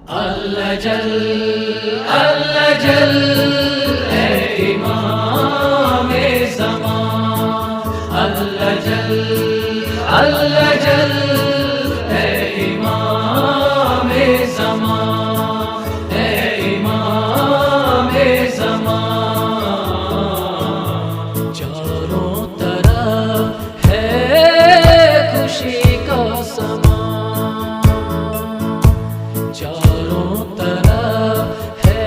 अल्लाह जल अल्लाह जल है इमाम-ए ज़मान। अल्लाह जल है इमाम-ए ज़मान, है इमाम-ए ज़मान। चारों तरफ है खुशी का समा, चारों तरफ है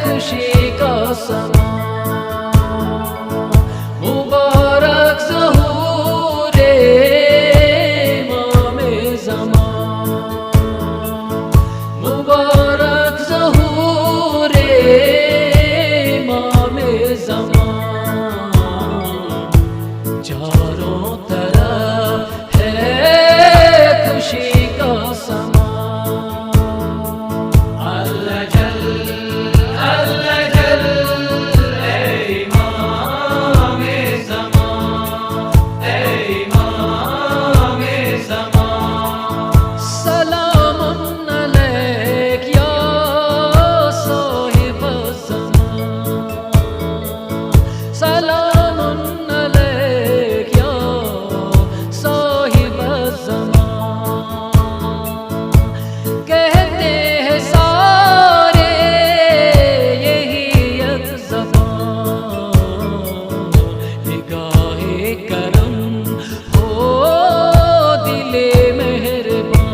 खुशी का समा। मुबारक ज़हूर-ए इमाम-ए ज़मान, मुबारक ज़हूर-ए इमाम-ए ज़मान। चारों तरफ है खुशी का समा। अल्लाह जल है इमाम-ए ज़मान, है इमाम-ए ज़मान। सलामुन अलैक या साहिब ज़मान, सलामुन अलैक या साहिब ज़मान। कहते हैं सारे यही एक ज़बान, निगाहे करम हो दिले मेहरबान।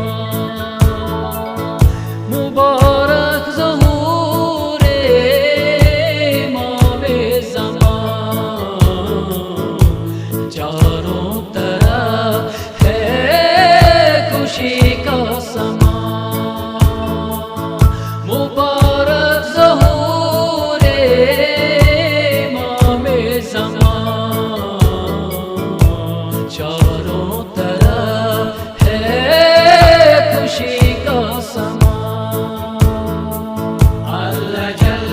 मुबारक ज़हूर-ए इमाम-ए ज़मान। चारों तरफ है खुशी का समा। मुबारक ज़हूर-ए इमाम-ए ज़मान। चारों तरफ है खुशी का समा। अल्लाह जल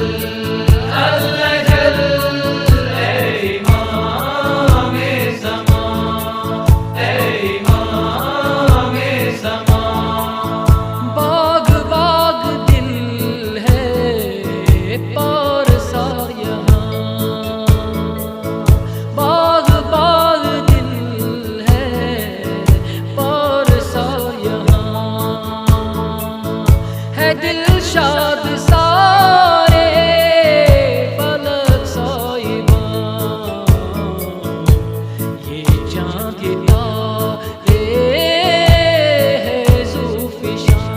है इमाम-ए ज़मान, है इमाम-ए ज़मान। बाग बाग दिल है पारसा यहाँ, बाग बाग दिल है पारसा यहाँ। है दिल शाद सारे फलक साहिबा, ये चाँद ये तारे है ज़ुल्फ़िशान।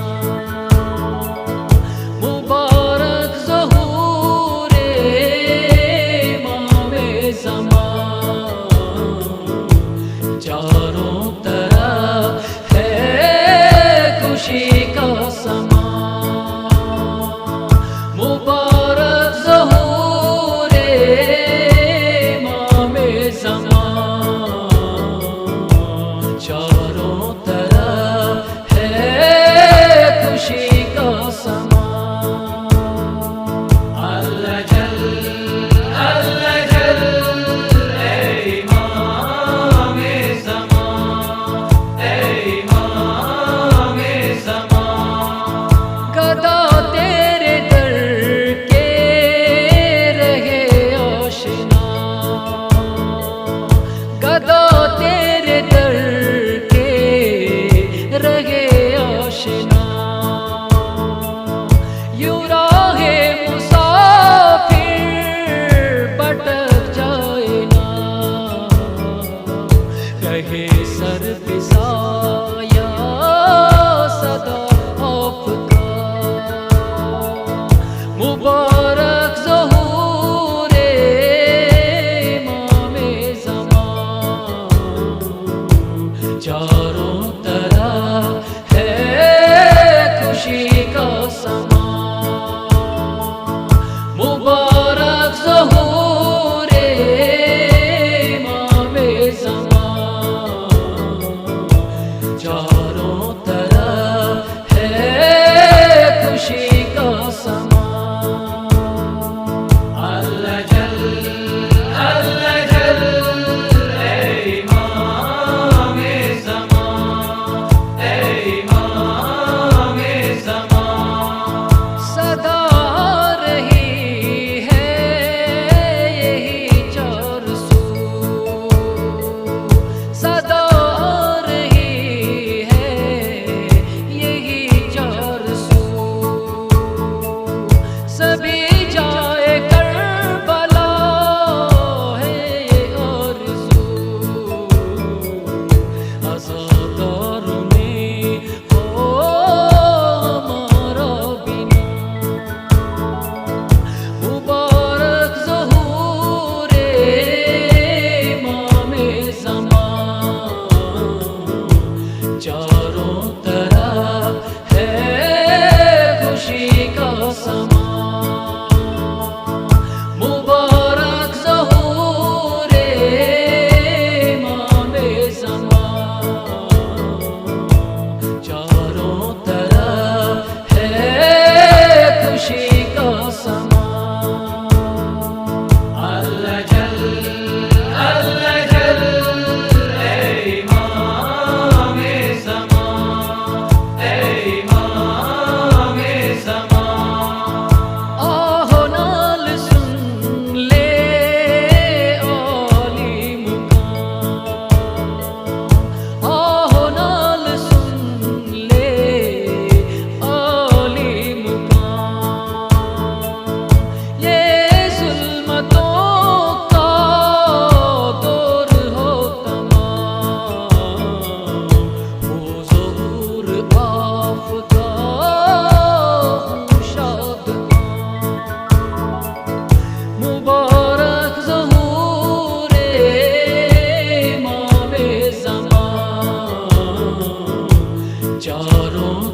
मुबारक ज़हूर-ए इमाम-ए ज़मान। चारों तरफ है खुशी का समा। मुबारक ज़हूर-ए इमाम-ए ज़मान। चारों तरफ है खुशी का समा। अल्लाह जल है इमाम-ए ज़मान, है इमाम-ए ज़मान। गदा तेरे दर के रहे आशिना, गदा तेरे दर के रहे आशिना। यूं राहे मुसाफिर भटक जाए ना, रहे सर पे साया सदा आपका। मुबारक ज़हूर-ए इमाम-ए ज़मान। चारों तरफ है खुशी का समा। मुबारक ज़हूर-ए इमाम-ए ज़मान। चारों तरफ है खुशी का समा। अल्लाह जल है इमाम-ए ज़मान, है इमाम-ए ज़मान। चारों